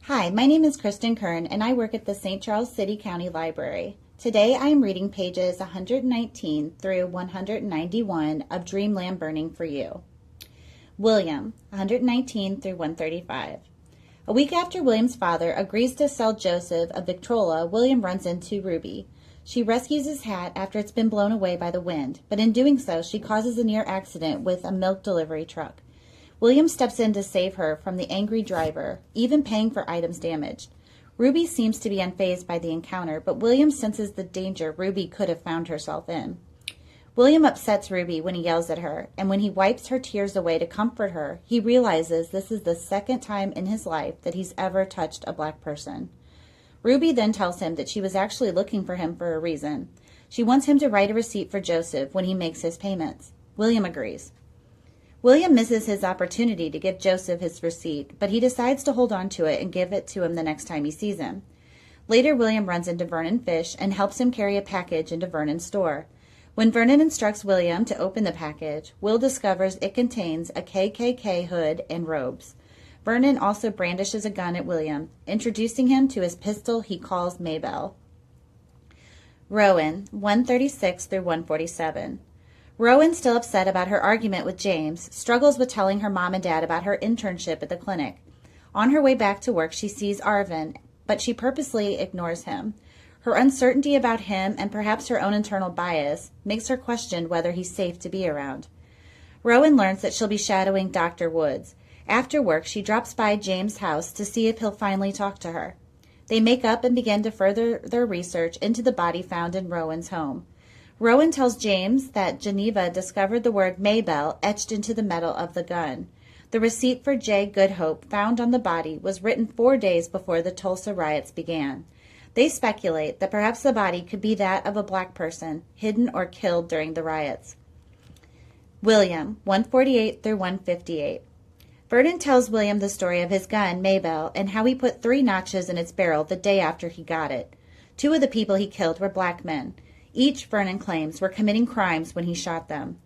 Hi, my name is Kristen Kern, and I work at the St. Charles City County Library. Today I am reading pages 119 through 191 of Dreamland Burning for you. William, 119 through 135. A week after William's father agrees to sell Joseph a Victrola, William runs into Ruby. She rescues his hat after it's been blown away by the wind, but in doing so, she causes a near accident with a milk delivery truck. William steps in to save her from the angry driver, even paying for items damaged. Ruby seems to be unfazed by the encounter, but William senses the danger Ruby could have found herself in. William upsets Ruby when he yells at her, and when he wipes her tears away to comfort her, he realizes this is the second time in his life that he's ever touched a black person. Ruby then tells him that she was actually looking for him for a reason. She wants him to write a receipt for Joseph when he makes his payments. William agrees. William misses his opportunity to give Joseph his receipt, but he decides to hold on to it and give it to him the next time he sees him. Later, William runs into Vernon Fish and helps him carry a package into Vernon's store. When Vernon instructs William to open the package, Will discovers it contains a KKK hood and robes. Vernon also brandishes a gun at William, introducing him to his pistol he calls Maybelle. Rowan, 136 through 147. Rowan, still upset about her argument with James, struggles with telling her mom and dad about her internship at the clinic. On her way back to work, she sees Arvin, but she purposely ignores him. Her uncertainty about him and perhaps her own internal bias makes her question whether he's safe to be around. Rowan learns that she'll be shadowing Dr. Woods. After work, she drops by James' house to see if he'll finally talk to her. They make up and begin to further their research into the body found in Rowan's home. Rowan tells James that Geneva discovered the word Maybelle etched into the metal of the gun. The receipt for J. Goodhope found on the body was written 4 days before the Tulsa riots began. They speculate that perhaps the body could be that of a black person, hidden or killed during the riots. William, 148 through 158. Vernon tells William the story of his gun, Maybelle, and how he put 3 notches in its barrel the day after he got it. 2 of the people he killed were black men. Each, Vernon claims, were committing crimes when he shot them.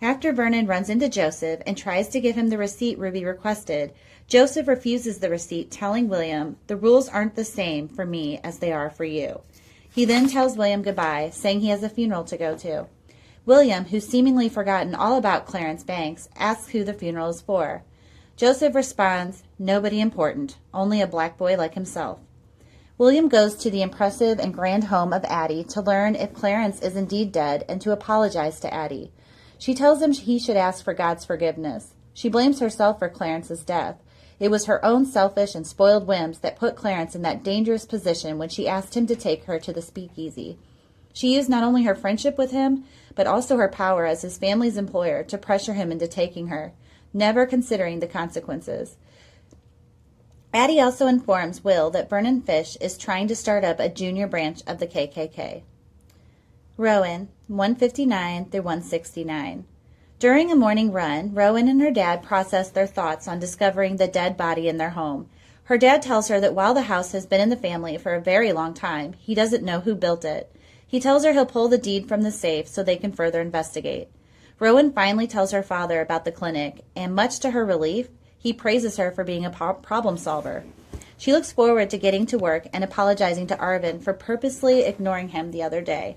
After Vernon runs into Joseph and tries to give him the receipt Ruby requested, Joseph refuses the receipt, telling William, "The rules aren't the same for me as they are for you." He then tells William goodbye, saying he has a funeral to go to. William, who's seemingly forgotten all about Clarence Banks, asks who the funeral is for. Joseph responds, "Nobody important, only a black boy like himself." William goes to the impressive and grand home of Addie to learn if Clarence is indeed dead and to apologize to Addie. She tells him he should ask for God's forgiveness. She blames herself for Clarence's death. It was her own selfish and spoiled whims that put Clarence in that dangerous position when she asked him to take her to the speakeasy. She used not only her friendship with him, but also her power as his family's employer to pressure him into taking her, never considering the consequences. Addie also informs Will that Vernon Fish is trying to start up a junior branch of the KKK. Rowan, 159 through 169. During a morning run, Rowan and her dad process their thoughts on discovering the dead body in their home. Her dad tells her that while the house has been in the family for a very long time, he doesn't know who built it. He tells her he'll pull the deed from the safe so they can further investigate. Rowan finally tells her father about the clinic, and much to her relief, he praises her for being a problem solver. She looks forward to getting to work and apologizing to Arvin for purposely ignoring him the other day.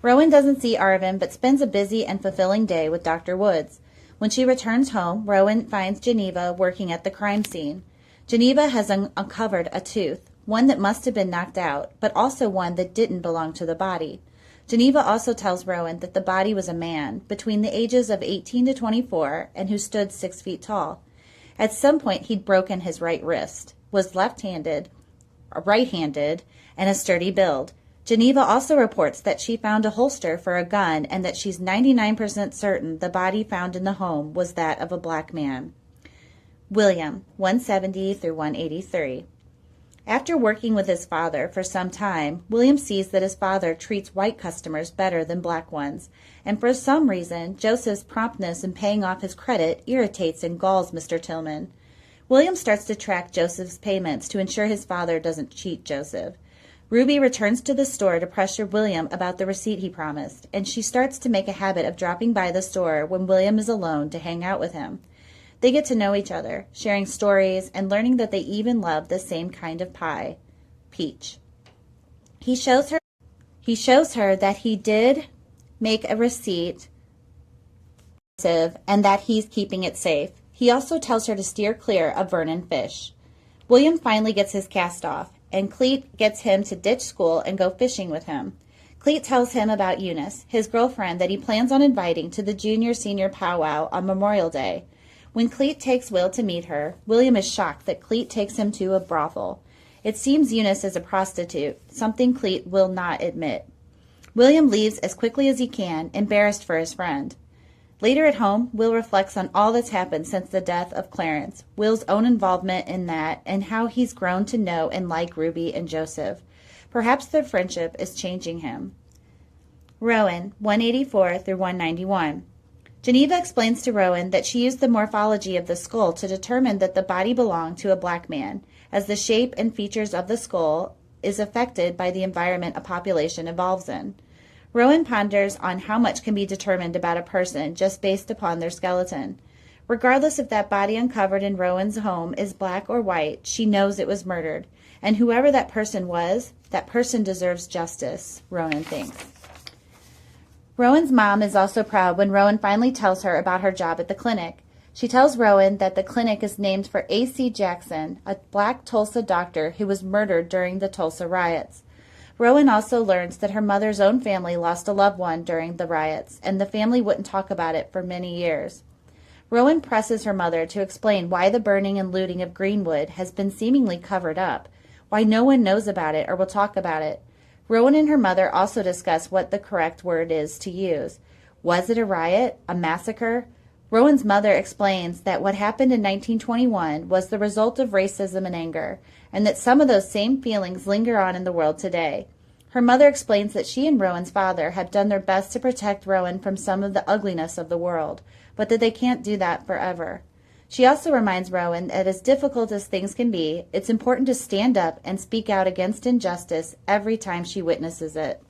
Rowan doesn't see Arvin but spends a busy and fulfilling day with Dr. Woods. When she returns home, Rowan finds Geneva working at the crime scene. Geneva has uncovered a tooth, one that must have been knocked out, but also one that didn't belong to the body. Geneva also tells Rowan that the body was a man between the ages of 18 to 24 and who stood 6 feet tall. At some point, he'd broken his right wrist, was right-handed, and a sturdy build. Geneva also reports that she found a holster for a gun and that she's 99% certain the body found in the home was that of a black man. William, 170 through 183. After working with his father for some time, William sees that his father treats white customers better than black ones, and for some reason, Joseph's promptness in paying off his credit irritates and galls Mr. Tillman. William starts to track Joseph's payments to ensure his father doesn't cheat Joseph. Ruby returns to the store to pressure William about the receipt he promised, and she starts to make a habit of dropping by the store when William is alone to hang out with him. They get to know each other, sharing stories and learning that they even love the same kind of pie, peach. He shows her that he did make a receipt and that he's keeping it safe. He also tells her to steer clear of Vernon fish. William finally gets his cast off, and Cleet gets him to ditch school and go fishing with him. Cleet tells him about Eunice, his girlfriend that he plans on inviting to the junior-senior powwow on Memorial Day. When Cleet takes Will to meet her, William is shocked that Cleet takes him to a brothel. It seems Eunice is a prostitute, something Cleet will not admit. William leaves as quickly as he can, embarrassed for his friend. Later at home, Will reflects on all that's happened since the death of Clarence, Will's own involvement in that, and how he's grown to know and like Ruby and Joseph. Perhaps their friendship is changing him. Rowan, 184 through 191. Geneva explains to Rowan that she used the morphology of the skull to determine that the body belonged to a black man, as the shape and features of the skull is affected by the environment a population evolves in. Rowan ponders on how much can be determined about a person just based upon their skeleton. Regardless if that body uncovered in Rowan's home is black or white, she knows it was murdered. And whoever that person was, that person deserves justice, Rowan thinks. Rowan's mom is also proud when Rowan finally tells her about her job at the clinic. She tells Rowan that the clinic is named for A.C. Jackson, a black Tulsa doctor who was murdered during the Tulsa riots. Rowan also learns that her mother's own family lost a loved one during the riots, and the family wouldn't talk about it for many years. Rowan presses her mother to explain why the burning and looting of Greenwood has been seemingly covered up, why no one knows about it or will talk about it. Rowan and her mother also discuss what the correct word is to use. Was it a riot? A massacre? Rowan's mother explains that what happened in 1921 was the result of racism and anger, and that some of those same feelings linger on in the world today. Her mother explains that she and Rowan's father have done their best to protect Rowan from some of the ugliness of the world, but that they can't do that forever. She also reminds Rowan that as difficult as things can be, it's important to stand up and speak out against injustice every time she witnesses it.